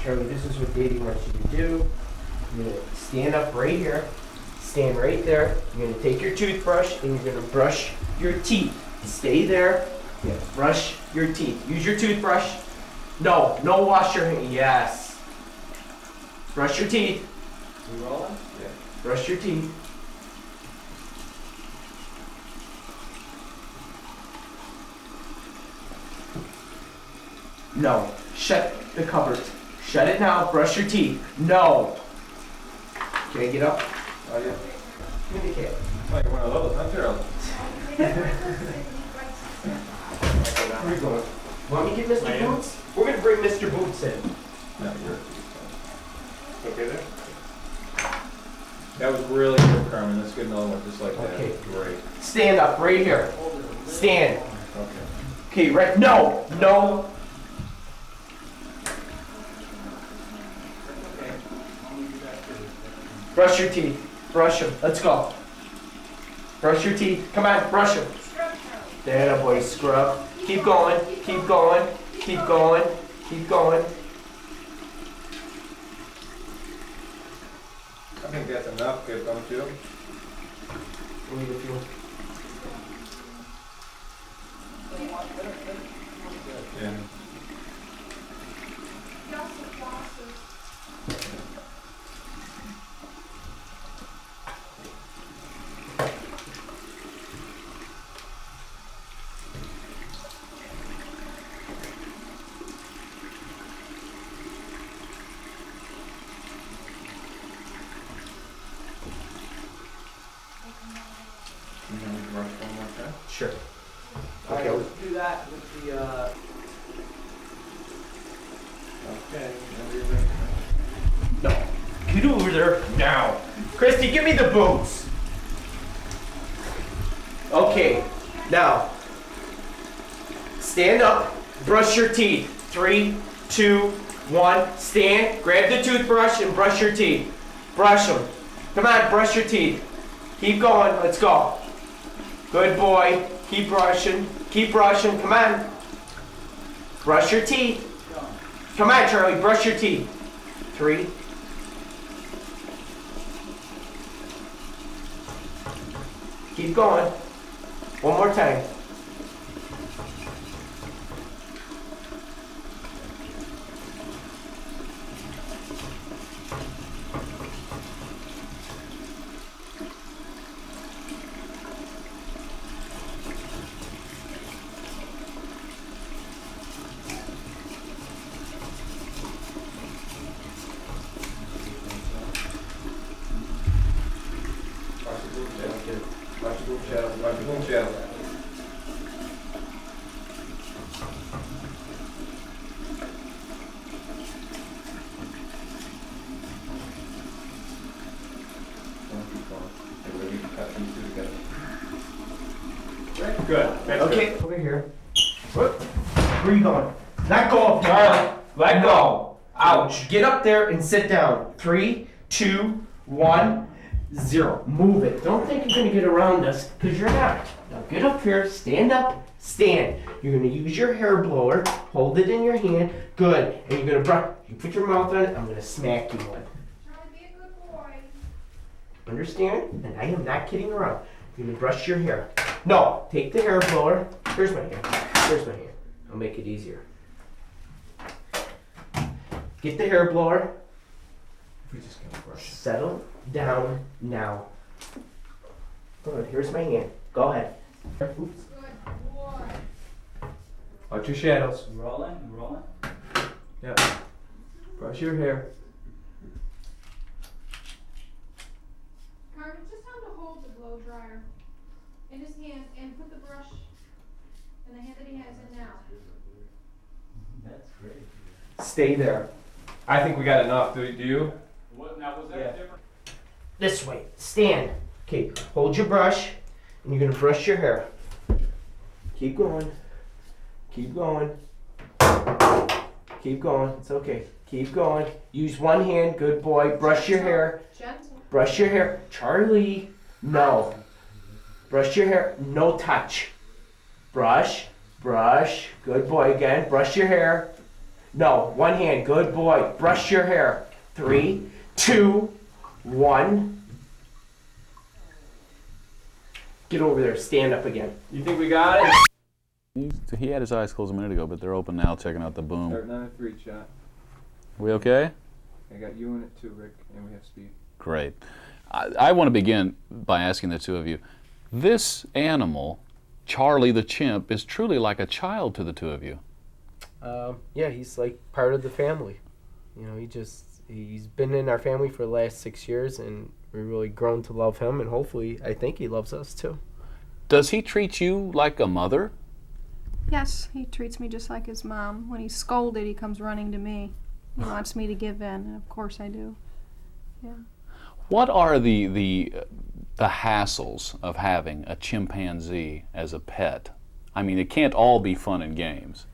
Charlie, this is what Daddy wants you to do. You're going to stand up right here. Stand right there. You're going to take your toothbrush and you're going to brush your teeth. Stay there. Yeah, brush your teeth. Use your toothbrush. No, no wash your hands. Yes. Brush your teeth. You rolling? Yeah. Brush your teeth. No. Shut the cupboard. Shut it now. Brush your teeth. No. Okay, get up. Oh, yeah. Give me the cat. Oh, you're one of those, huh, Gerald? Where are you going? Want me to get Mr. Boots? We're going to bring Mr. Boots in. No, you're okay there? That was really good, Carmen. Let's get another one just like that. Okay. Great. Stand up right here. Stand. Okay. Okay, right. No. No. Brush your teeth. Brush them. Let's go. Brush your teeth. Come on, brush them. There, boy, scrub. Keep going. Keep going. Keep going. Keep going. I think that's enough, kid, don't you? Leave a few. Yeah. Brush one more time. Sure. Alright, Okay. let's do that with the, Okay. Now you're ready. No. Get over there now. Christy, give me the boots. Okay. Now. Stand up. Brush your teeth. 3, 2, 1. Stand. Grab the toothbrush and brush your teeth. Brush them. Come on, brush your teeth. Keep going. Let's go. Good boy. Keep brushing. Keep brushing. Come on. Brush your teeth. Come on, Charlie. Brush your teeth. 3. Keep going. One more time. Watch the boom channel. Watch the boom channel. Watch the boom channel. Don't keep going. Okay, we're gonna cut these two together. Good. That's Okay, over here. Whoop. Where are you going? Let go of Charlie. Let go. Ouch. Get up there and sit down. 3, 2, 1, 0. Move it. Don't think you're going to get around us, because you're not. Now get up here. Stand up. Stand. You're going to use your hair blower. Hold it in your hand. Good. And you're going to brush. You put your mouth on it. I'm going to smack you one. Charlie, be a good boy. Understand? And I am not kidding around. You're going to brush your hair. No. Take the hair blower. Here's my hand. Here's my hand. I'll make it easier. Get the hair blower. We just gotta brush. Settle down now. Good. Here's my hand. Go ahead. Oops. Good boy. Watch your shadows. rolling, rolling. Yeah. Brush your hair. Carmen, just tell him to hold the blow dryer in his hand and put the brush in the hand that he has in now. That's great. Stay there. I think we got enough. Do you? What, now was that Yeah. different? This way. Stand. Okay. Hold your brush, and you're gonna brush your hair. Keep going. Keep going. Keep going. It's okay. Keep going. Use one hand. Good boy. Brush your hair. Gentle. Brush your hair. Charlie. No. Brush your hair. No touch. Brush. Brush. Good boy again. Brush your hair. No, one hand. Good boy. Brush your hair. 3, 2, 1. Get over there. Stand up again. You think we got it? He had his eyes closed a minute ago, but they're open now, checking out the boom. Starting on a 3 shot. We okay? I got you in it too, Rick, and we have speed. Great. I want to begin by asking the two of you. This animal, Charlie the chimp, is truly like a child to the two of you. Yeah, he's like part of the family. You know, he's been in our family for the last 6 years, and we've really grown to love him, and hopefully, I think he loves us too. Does he treat you like a mother? Yes, he treats me just like his mom. When he's scolded, he comes running to me. He wants me to give in, and of course I do. Yeah. What are the hassles of having a chimpanzee as a pet? I mean, it can't all be fun and games.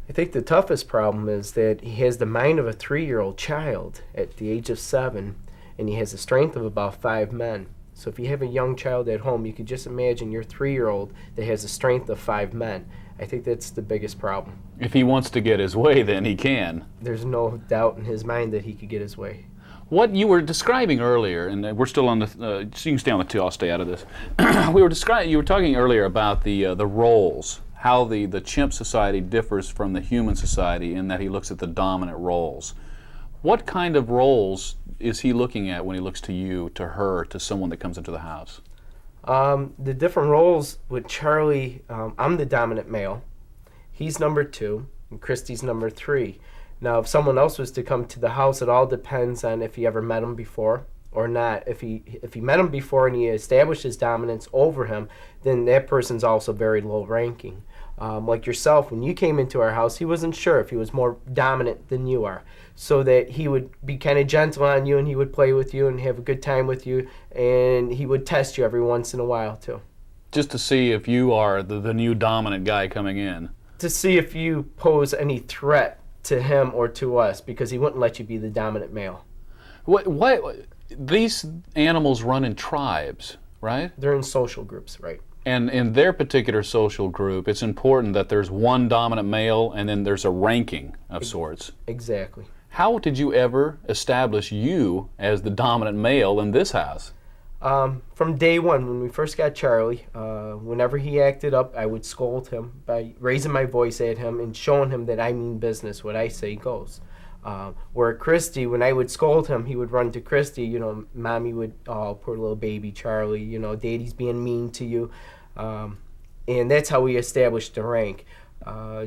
I think the toughest problem is that he has the mind of a 3-year-old child at the age of 7, and he has the strength of about 5 men. So if you have a young child at home, you could just imagine your 3-year-old that has the strength of 5 men. I think that's the biggest problem. If he wants to get his way, then he can. There's no doubt in his mind that he could get his way. What you were describing earlier, and we're still on the, so you can stay on the 2, I'll stay out of this. You were talking earlier about the roles, how the chimp society differs from the human society in that he looks at the dominant roles. What kind of roles is he looking at when he looks to you, to her, to someone that comes into the house? The different roles with Charlie, I'm the dominant male. He's number 2, and Christie's number 3. Now, if someone else was to come to the house, it all depends on if he ever met him before or not. If he met him before and he established his dominance over him, then that person's also very low ranking. Like yourself, when you came into our house, he wasn't sure if he was more dominant than you are. So that he would be kind of gentle on you, and he would play with you and have a good time with you, and he would test you every once in a while too. Just to see if you are the new dominant guy coming in. To see if you pose any threat to him or to us, because he wouldn't let you be the dominant male. What these animals run in tribes, right? They're in social groups, right? And in their particular social group, it's important that there's one dominant male and then there's a ranking of sorts. Exactly. How did you ever establish you as the dominant male in this house? From day one, when we first got Charlie, whenever he acted up, I would scold him by raising my voice at him and showing him that I mean business. What I say goes. Where Christie, when I would scold him, he would run to Christie. You know, Mommy would, oh, poor little baby Charlie. You know, Daddy's being mean to you. And that's how we established the rank.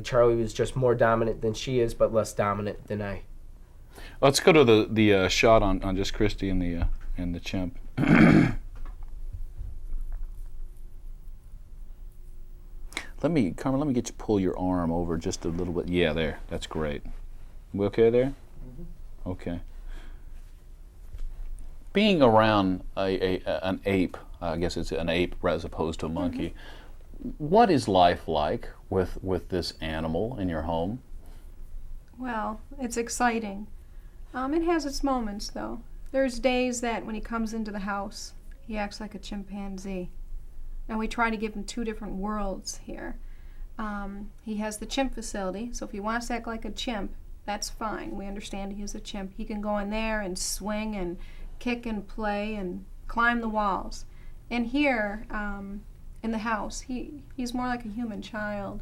Charlie was just more dominant than she is, but less dominant than I. Let's go to the shot on just Christie and the chimp. Carmen, let me get you pull your arm over just a little bit. Yeah, there. That's great. We okay there? Mm-hmm. Okay. Being around an ape, I guess it's an ape as opposed to a monkey. Mm-hmm. What is life like with this animal in your home? Well, it's exciting. It has its moments, though. There's days that when he comes into the house, he acts like a chimpanzee. And we try to give him 2 different worlds here. He has the chimp facility, so if he wants to act like a chimp, that's fine. We understand he is a chimp. He can go in there and swing and kick and play and climb the walls. And here, in the house, he's more like a human child.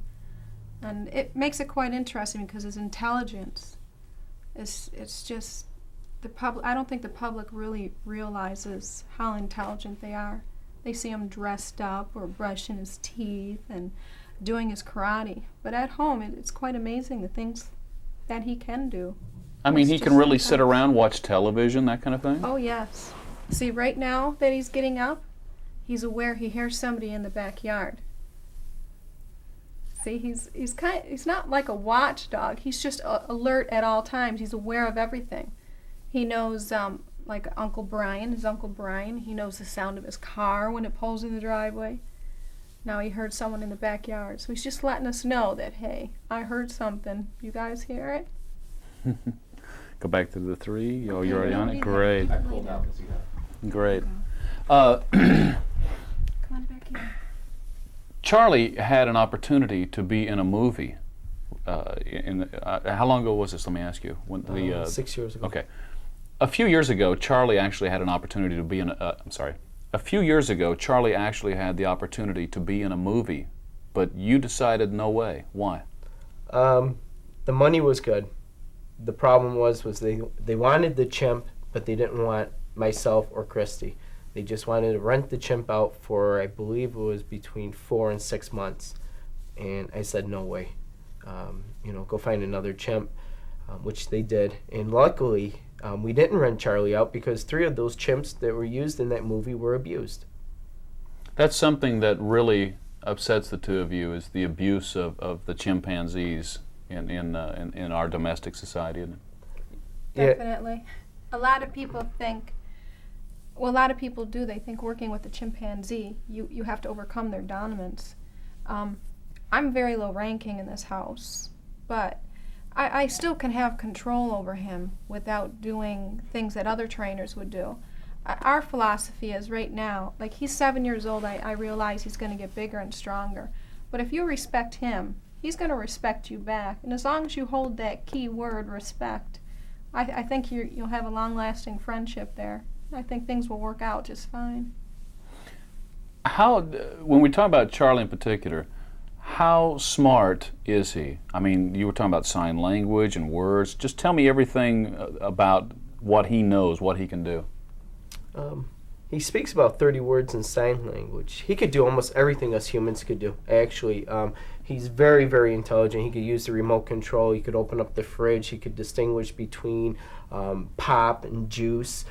And it makes it quite interesting because his intelligence, it's just, I don't think the public really realizes how intelligent they are. They see him dressed up or brushing his teeth and doing his karate. But at home, it's quite amazing the things that he can do. I mean, It's he can just really sometimes- sit around, watch television, that kind of thing? Oh, yes. See, right now that he's getting up, he's aware he hears somebody in the backyard. See, he's not like a watchdog. He's just alert at all times. He's aware of everything. He knows, like his Uncle Brian, he knows the sound of his car when it pulls in the driveway. Now he heard someone in the backyard. So he's just letting us know that, hey, I heard something. You guys hear it? Go back to the 3. Oh, you're already on it? Great. I pulled out to see that. Great. Come on back here. Charlie had an opportunity to be in a movie how long ago was this? Let me ask you. When 6 years ago. Okay. A few years ago, Charlie actually had an opportunity to be in a few years ago, Charlie actually had the opportunity to be in a movie, but you decided no way. Why? The money was good. The problem was they wanted the chimp, but they didn't want myself or Christie. They just wanted to rent the chimp out for, I believe it was between 4 and 6 months. And I said, no way. Go find another chimp, which they did. And luckily, we didn't rent Charlie out because 3 of those chimps that were used in that movie were abused. That's something that really upsets the two of you, is the abuse of the chimpanzees in our domestic society, isn't it? Definitely. A lot of people think, well, a lot of people do, they think working with a chimpanzee, you have to overcome their dominance. I'm very low ranking in this house, but I still can have control over him without doing things that other trainers would do. Our philosophy is right now, like he's 7 years old, I realize he's going to get bigger and stronger. But if you respect him, he's going to respect you back. And as long as you hold that key word, respect, I think you'll have a long-lasting friendship there. I think things will work out just fine. When we talk about Charlie in particular, how smart is he? I mean, you were talking about sign language and words. Just tell me everything about what he knows, what he can do. He speaks about 30 words in sign language. He could do almost everything us humans could do, actually. He's very, very intelligent. He could use the remote control. He could open up the fridge. He could distinguish between pop and juice.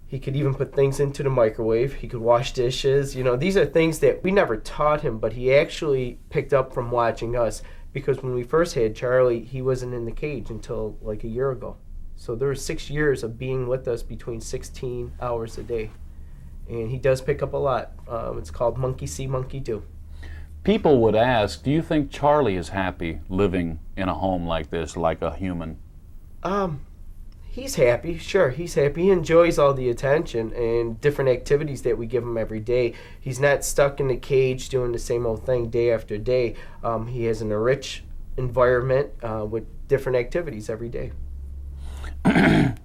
He could even put things into the microwave. He could wash dishes. These are things that we never taught him, but he actually picked up from watching us, because when we first had Charlie, he wasn't in the cage until like a year ago. So there were 6 years of being with us between 16 hours a day. And he does pick up a lot. It's called monkey see, monkey do. People would ask, do you think Charlie is happy living in a home like this, like a human? He's happy, sure, he's happy. He enjoys all the attention and different activities that we give him every day. He's not stuck in the cage doing the same old thing day after day. He has an enriched environment with different activities every day.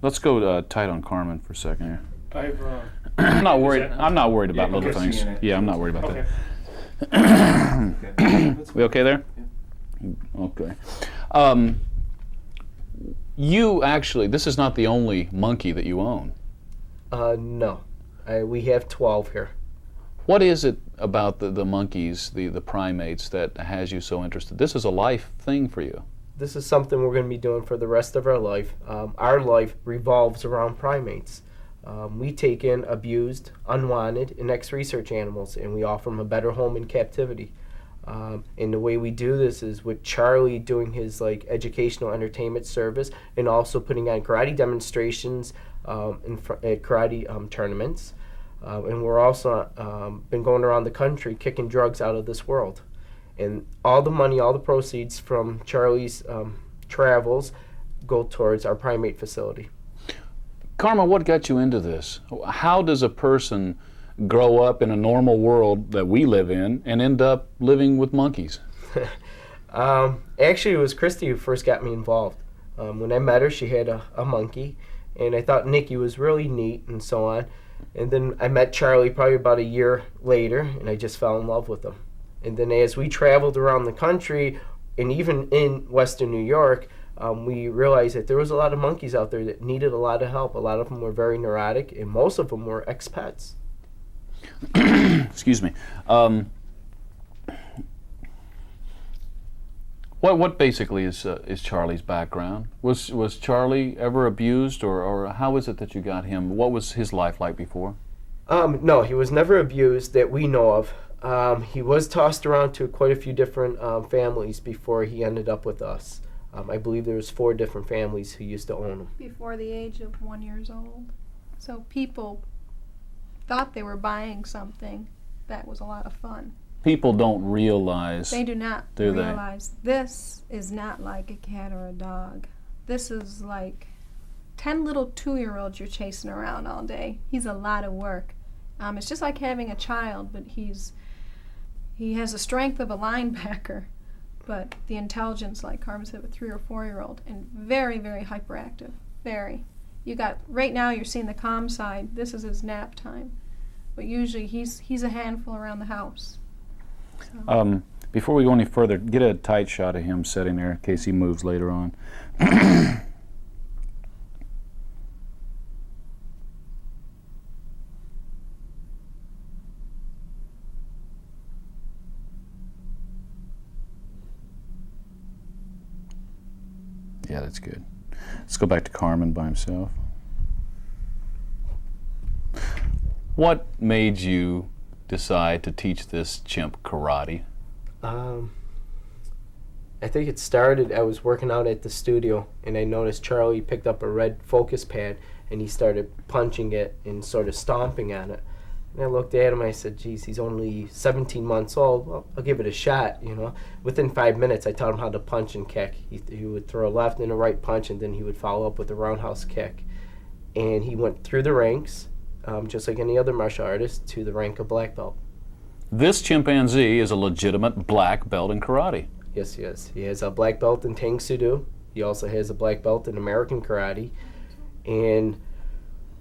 Let's go tight on Carmen for a second here. I've, I'm not worried. I'm not worried about Yeah, little okay. things. Seeing it. Yeah, I'm not worried about okay. that. We okay there? Okay. You actually, this is not the only monkey that you own. No. We have 12 here. What is it about the monkeys, the primates, that has you so interested? This is a life thing for you. This is something we're going to be doing for the rest of our life. Our life revolves around primates. We take in abused, unwanted, and ex-research animals, and we offer them a better home in captivity. And the way we do this is with Charlie doing his educational entertainment service, and also putting on karate demonstrations at karate tournaments. And we're also been going around the country kicking drugs out of this world. And all the money, all the proceeds from Charlie's travels go towards our primate facility. Carmen, what got you into this? How does a person grow up in a normal world that we live in and end up living with monkeys? Actually, it was Christie who first got me involved. When I met her, she had a monkey, and I thought Nicky was really neat and so on. And then I met Charlie probably about a year later, and I just fell in love with him. And then as we traveled around the country, and even in Western New York, we realized that there was a lot of monkeys out there that needed a lot of help. A lot of them were very neurotic, and most of them were ex-pets. Excuse me. What basically is Charlie's background? Was Charlie ever abused, or how is it that you got him? What was his life like before? No, he was never abused that we know of. He was tossed around to quite a few different families before he ended up with us. I believe there was 4 different families who used to own him. Before the age of 1 year old. So people thought they were buying something that was a lot of fun. People don't realize. They do not do realize this is not like a cat or a dog. This is like 10 little 2-year-olds you're chasing around all day. He's a lot of work. It's just like having a child, but he has the strength of a linebacker. but the intelligence, like Carmen said, with 3 or 4-year-old, and very, very hyperactive, very. You got, right now you're seeing the calm side, this is his nap time, but usually he's a handful around the house. So. Before we go any further, get a tight shot of him sitting there in case he moves later on. Yeah, that's good. Let's go back to Carmen by himself. What made you decide to teach this chimp karate? I think it started, I was working out at the studio and I noticed Charlie picked up a red focus pad and he started punching it and sort of stomping on it. And I looked at him and I said, geez, he's only 17 months old. Well, I'll give it a shot, you know. Within 5 minutes, I taught him how to punch and kick. He would throw a left and a right punch, and then he would follow up with a roundhouse kick. And he went through the ranks, just like any other martial artist, to the rank of black belt. This chimpanzee is a legitimate black belt in karate. Yes, he is. He has a black belt in Tang Soo Do. He also has a black belt in American karate. And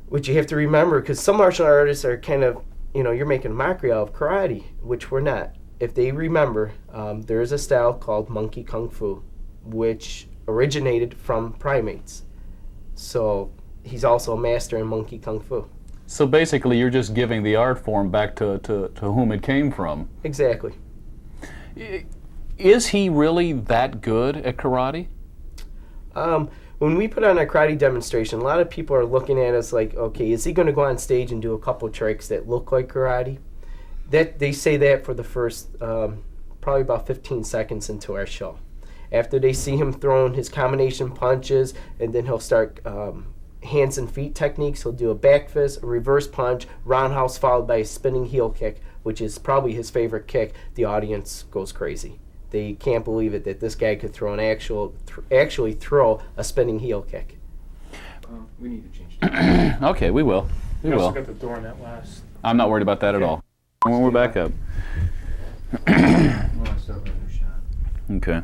what you have to remember, because some martial artists are kind of, you know, you're making a mockery out of karate, which we're not. If they remember, there is a style called monkey kung fu, which originated from primates. So he's also a master in monkey kung fu. So basically, you're just giving the art form back to whom it came from. Exactly. Is he really that good at karate? When we put on a karate demonstration, a lot of people are looking at us like, okay, is he going to go on stage and do a couple tricks that look like karate? That they say that for the first probably about 15 seconds into our show. After they see him throwing his combination punches, and then he'll start hands and feet techniques. He'll do a back fist, a reverse punch, roundhouse followed by a spinning heel kick, which is probably his favorite kick. The audience goes crazy. They can't believe it that this guy could throw actually throw a spinning heel kick. We need to change that. Okay, we will. We We also will. got the door in that last. I'm not worried about that at all. When we're back up. I want to start with a new shot. Okay.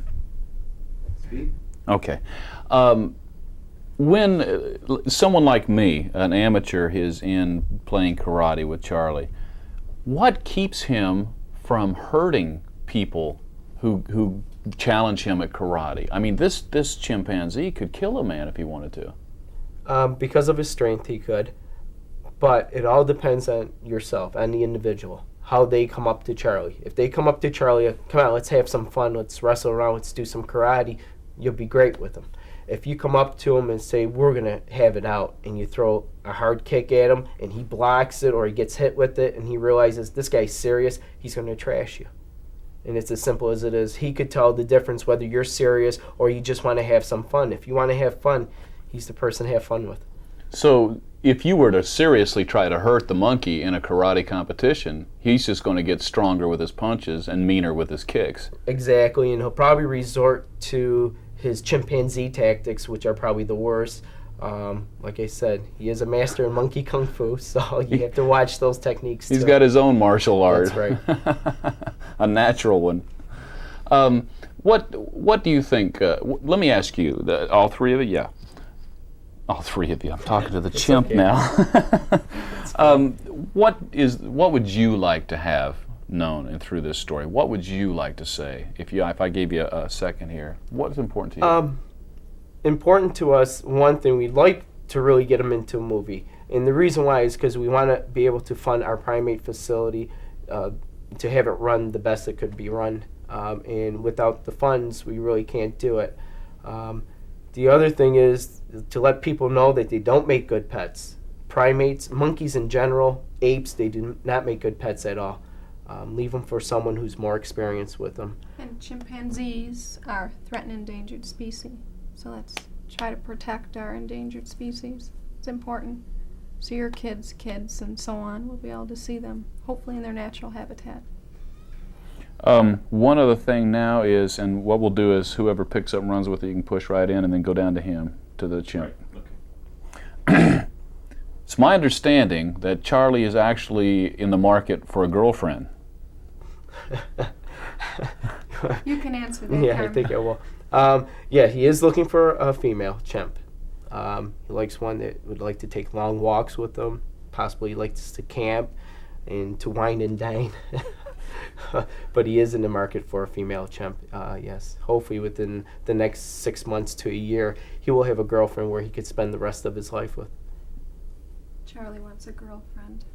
Speed? Okay. When someone like me, an amateur, is in playing karate with Charlie, what keeps him from hurting people who challenge him at karate? I mean, this chimpanzee could kill a man if he wanted to. Because of his strength, he could. But it all depends on yourself, on the individual, how they come up to Charlie. If they come up to Charlie, come on, let's have some fun, let's wrestle around, let's do some karate, you'll be great with them. If you come up to him and say, we're going to have it out, and you throw a hard kick at him, and he blocks it or he gets hit with it, and he realizes this guy's serious, he's going to trash you. And it's as simple as it is. He could tell the difference whether you're serious or you just want to have some fun. If you want to have fun, he's the person to have fun with. So if you were to seriously try to hurt the monkey in a karate competition, he's just going to get stronger with his punches and meaner with his kicks. Exactly, and he'll probably resort to his chimpanzee tactics, which are probably the worst. Like I said, he is a master in monkey kung fu, so you have to watch those techniques too. He's got his own martial art. That's right. A natural one. What do you think? Let me ask you, all three of you? Yeah. All three of you. I'm talking to the chimp okay. now. What would you like to have known and through this story? What would you like to say if I gave you a second here? What's important to you? Important to us, one thing, we'd like to really get them into a movie. And the reason why is because we want to be able to fund our primate facility to have it run the best it could be run. And without the funds, we really can't do it. The other thing is to let people know that they don't make good pets. Primates, monkeys in general, apes, they do not make good pets at all. Leave them for someone who's more experienced with them. And chimpanzees are threatened endangered species. So let's try to protect our endangered species. It's important. So your kids, and so on, will be able to see them, hopefully in their natural habitat. One other thing now is, and what we'll do is whoever picks up and runs with it, you can push right in and then go down to him, to the chimp. Right. Okay. It's my understanding that Charlie is actually in the market for a girlfriend. You can answer that, Yeah, I Carmen. think I will. Yeah, he is looking for a female chimp. He likes one that would like to take long walks with him. Possibly likes to camp and to wine and dine. But he is in the market for a female chimp. Yes, hopefully within the next 6 months to a year, he will have a girlfriend where he could spend the rest of his life with. Charlie wants a girlfriend.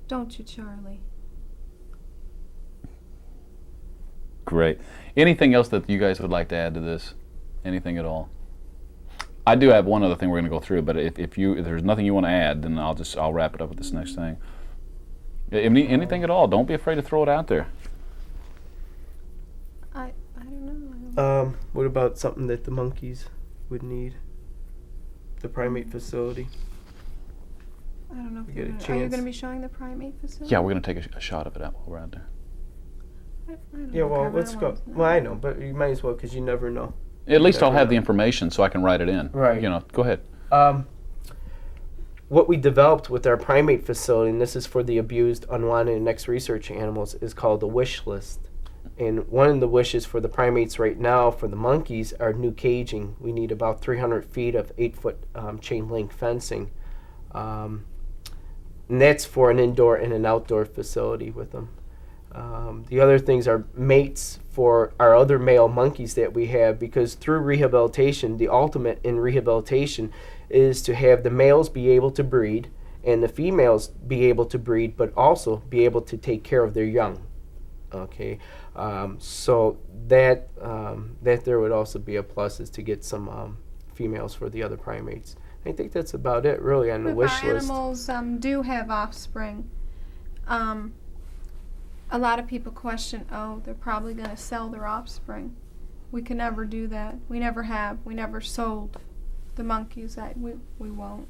Don't you, Charlie? Great. Anything else that you guys would like to add to this? Anything at all? I do have one other thing we're going to go through, but if there's nothing you want to add, then I'll wrap it up with this next thing. Anything at all? Don't be afraid to throw it out there. I don't know. What about something that the monkeys would need? The primate facility. I don't know if You you're get a gonna, are you chance. going to be showing the primate facility? Yeah, we're going to take a shot of it while we're out there. I don't Yeah, know, well, Carmen, I let's don't go. want to know. Well, I know, but you might as well because you never know. At least I'll Never have the know. information so I can write it in. Right. You know, go ahead. What we developed with our primate facility, and this is for the abused, unwanted, and next research animals, is called the wish list. And one of the wishes for the primates right now, for the monkeys, are new caging. We need about 300 feet of 8-foot chain link fencing. And that's for an indoor and an outdoor facility with them. The other things are mates for our other male monkeys that we have, because through rehabilitation, the ultimate in rehabilitation is to have the males be able to breed and the females be able to breed, but also be able to take care of their young. Okay, so that there would also be a plus, is to get some females for the other primates. I think that's about it, really, on the If wish our list. animals do have offspring, a lot of people question, oh, they're probably going to sell their offspring. We can never do that. We never have. We never sold the monkeys. We won't.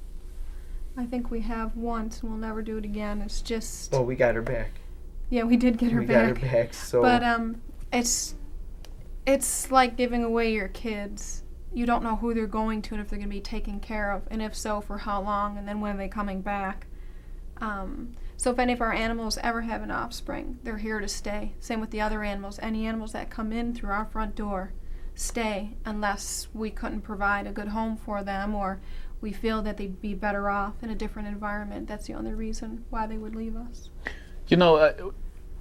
I think we have once, and we'll never do it again. It's just... Well, we got her back. Yeah, we did get her we back. got her back, so... But it's like giving away your kids. You don't know who they're going to and if they're going to be taken care of, and if so, for how long, and then when are they coming back. So if any of our animals ever have an offspring, they're here to stay. Same with the other animals. Any animals that come in through our front door stay, unless we couldn't provide a good home for them, or we feel that they'd be better off in a different environment. That's the only reason why they would leave us. You know,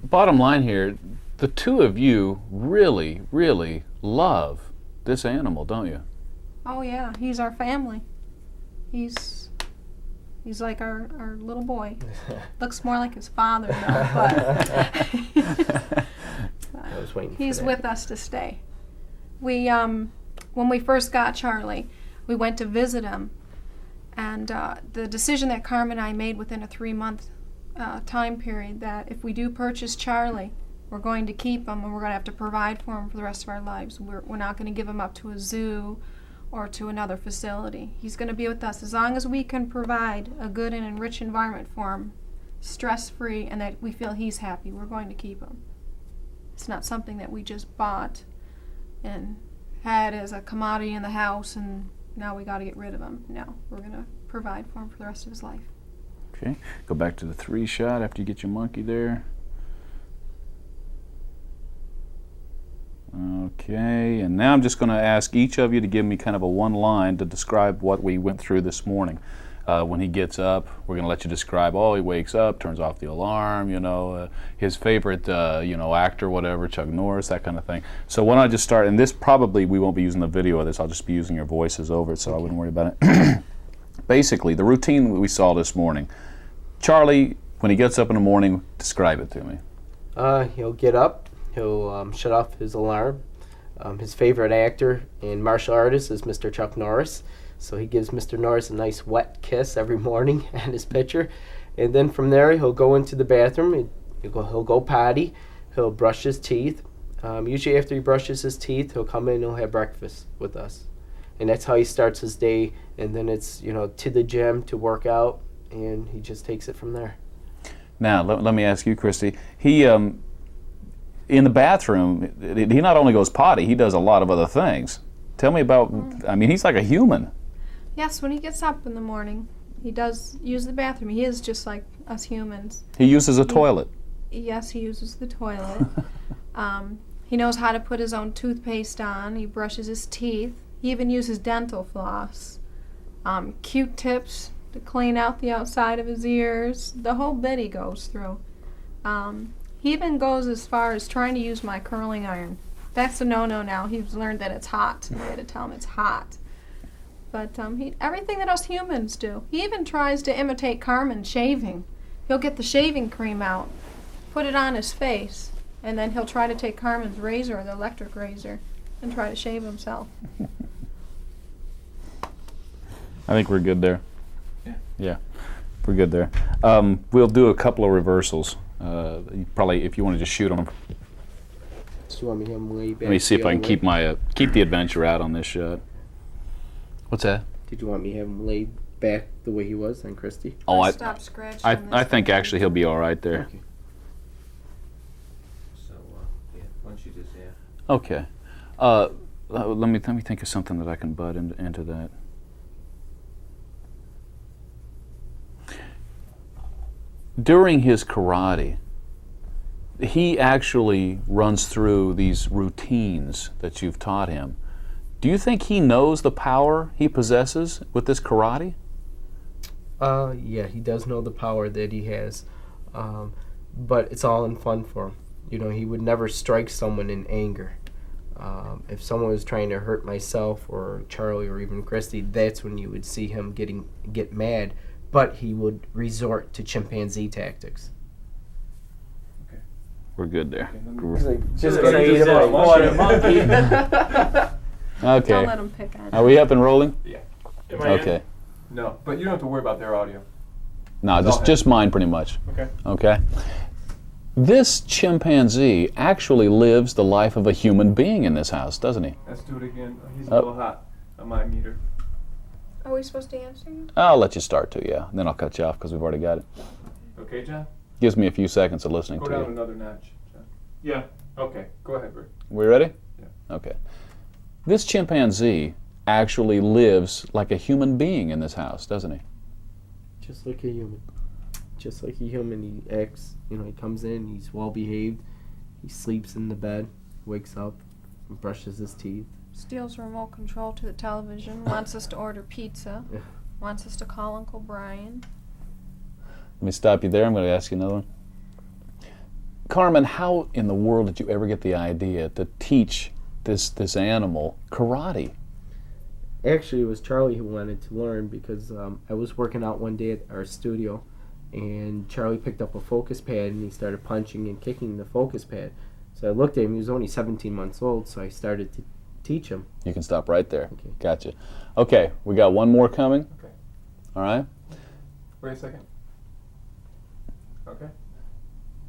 bottom line here, the two of you really, really love this animal, don't you? Oh yeah, he's our family. He's like our little boy. Looks more like his father though, but I was waiting he's for that. with us to stay. We when we first got Charlie, we went to visit him, and the decision that Carmen and I made within a 3-month time period, that if we do purchase Charlie, we're going to keep him, and we're going to have to provide for him for the rest of our lives. We're not going to give him up to a zoo or to another facility. He's going to be with us as long as we can provide a good and enriched environment for him, stress-free, and that we feel he's happy. We're going to keep him. It's not something that we just bought and had as a commodity in the house and now we got to get rid of him. No, we're going to provide for him for the rest of his life. Okay, go back to the 3 shot after you get your monkey there. Okay, and now I'm just going to ask each of you to give me kind of a one line to describe what we went through this morning. When he gets up, we're going to let you describe, oh, he wakes up, turns off the alarm, you know, his favorite, you know, actor, whatever, Chuck Norris, that kind of thing. So why don't I just start, and this probably, we won't be using the video of this, I'll just be using your voices over it, so I wouldn't worry about it. Basically, the routine we saw this morning. Charlie, when he gets up in the morning, describe it to me. He'll get up, he'll shut off his alarm. His favorite actor and martial artist is Mr. Chuck Norris. So he gives Mr. Norris a nice wet kiss every morning on his picture. And then from there, he'll go into the bathroom. He'll go potty. He'll brush his teeth. Usually after he brushes his teeth, he'll come in and he'll have breakfast with us. And that's how he starts his day. And then it's, you know, to the gym to work out. And he just takes it from there. Now, let me ask you, Christie. He, in the bathroom, he not only goes potty, he does a lot of other things. Tell me about, I mean, he's like a human. Yes, when he gets up in the morning, he does use the bathroom. He is just like us humans. He uses a toilet. Yes, he uses the toilet. He knows how to put his own toothpaste on. He brushes his teeth. He even uses dental floss. Q-tips to clean out the outside of his ears. The whole bit he goes through. He even goes as far as trying to use my curling iron. That's a no-no now. He's learned that it's hot. I had to tell him it's hot. But everything that us humans do. He even tries to imitate Carmen shaving. He'll get the shaving cream out, put it on his face, and then he'll try to take Carmen's razor, the electric razor, and try to shave himself. I think we're good there. Yeah. Yeah, we're good there. We'll do a couple of reversals. Probably, if you want to just shoot them. So you want me to have him way back? Let me see if the I can other keep way? keep the adventure out on this shot. What's that? Did you want me to have him laid back the way he was on Christie? Oh, Stop scratching I this think one. actually he'll be all right there. Okay. So, yeah, why don't you just, yeah. Okay. Let me think of something that I can butt into that. During his karate, he actually runs through these routines that you've taught him. Do you think he knows the power he possesses with this karate? Yeah, he does know the power that he has, but it's all in fun for him. You know, he would never strike someone in anger. If someone was trying to hurt myself or Charlie or even Christie, that's when you would see him get mad. But he would resort to chimpanzee tactics. We're good there. Just gonna eat him up, monkey. Okay. Don't let him pick on Are we up and rolling? Yeah. Okay. No, but you don't have to worry about their audio. No, just mine pretty much. Okay. Okay. This chimpanzee actually lives the life of a human being in this house, doesn't he? Let's do it again. He's a little hot on my meter. Are we supposed to answer you? I'll let you start to, yeah. Then I'll cut you off because we've already got it. Okay, John? Gives me a few seconds of listening Go to down you. another notch, John. Yeah. Okay, go ahead, Rick. We ready? Yeah. Okay. This chimpanzee actually lives like a human being in this house, doesn't he? Just like a human. Just like a human, he acts, you know, he comes in, he's well behaved, he sleeps in the bed, wakes up, and brushes his teeth. Steals remote control to the television, wants us to order pizza, Yeah. wants us to call Uncle Brian. Let me stop you there. I'm going to ask you another one. Carmen, how in the world did you ever get the idea to teach this animal karate? Actually, it was Charlie who wanted to learn because I was working out one day at our studio, and Charlie picked up a focus pad and he started punching and kicking the focus pad. So I looked at him, he was only 17 months old, so I started to teach him. You can stop right there. Okay. Gotcha. Okay, we got one more coming. Okay. All right. Wait a second. Okay.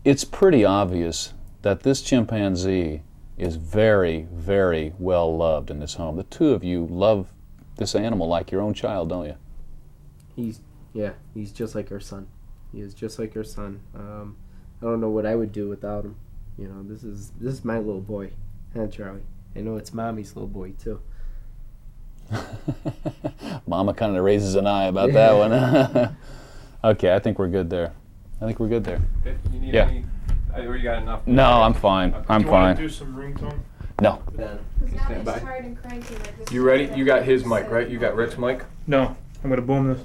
It's pretty obvious that this chimpanzee is very, very well loved in this home. The two of you love this animal like your own child, don't you? He's just like our son. He is just like our son. I don't know what I would do without him. You know, this is my little boy, huh, Charlie? I know it's Mommy's little boy too. Mama kind of raises an eye about that one. Okay, I think we're good there. Okay, you need Yeah. any? Or you got enough? No, I'm fine. I'm Do you want fine. to do some ringtone? No. Because now Stand he's by. tired and cranky like this. You ready? You got his mic, right? You got Rick's mic? No, I'm gonna boom this.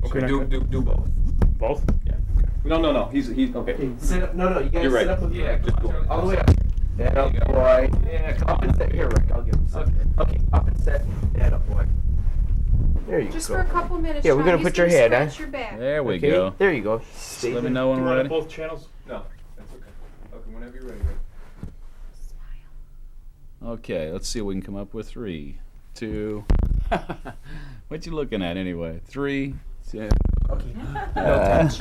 Okay, So do both. Both? No. He's okay. Sit up. No, you gotta You're right. sit up with Yeah, just do it. all the way up. That up, boy. Yeah, come Up on. and sit. Here, Rick, I'll give him some. Okay, up and sit. That up, boy. There you Just go. for a couple minutes. Yeah, we're Charlie. gonna He's put your head on. scratch your back. There we Okay, go. there you go. Let me know when Do you we're want ready. both channels? No, that's okay. Okay, whenever you're ready, Rick. Okay, let's see what we can come up with. 3, 2. What you looking at anyway? 3, 2. Okay. No touch.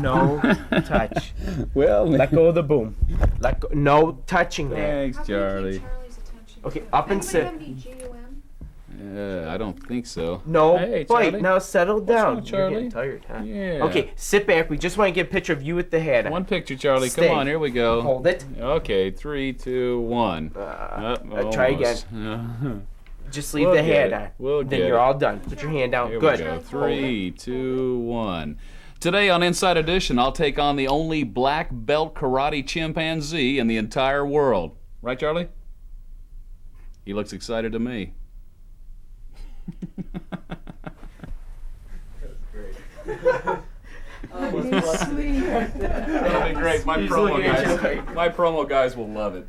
No touch. Well, Let go of the boom. Let go. No touching that. thanks, How can you Charlie. keep Charlie's attention? Okay, up and sit. Anybody have any GUM? I don't think so. No Hey, bite. Charlie. Now settle down. wrong, You're Charlie? getting tired, huh? Yeah. Okay, sit back. We just want to get a picture of you with the hat on. One picture, Charlie. Stay. Come on, here we go. Hold it. Okay, 3, 2, 1. Try again. again. Just leave We'll the get hat it. on. We'll then get you're it. all done. Put your hand down. Here Good. we go. 3, 2, 1. Today on Inside Edition, I'll take on the only black belt karate chimpanzee in the entire world. Right, Charlie? He looks excited to me. Let me sleep. That'll be great. My promo guys will love it.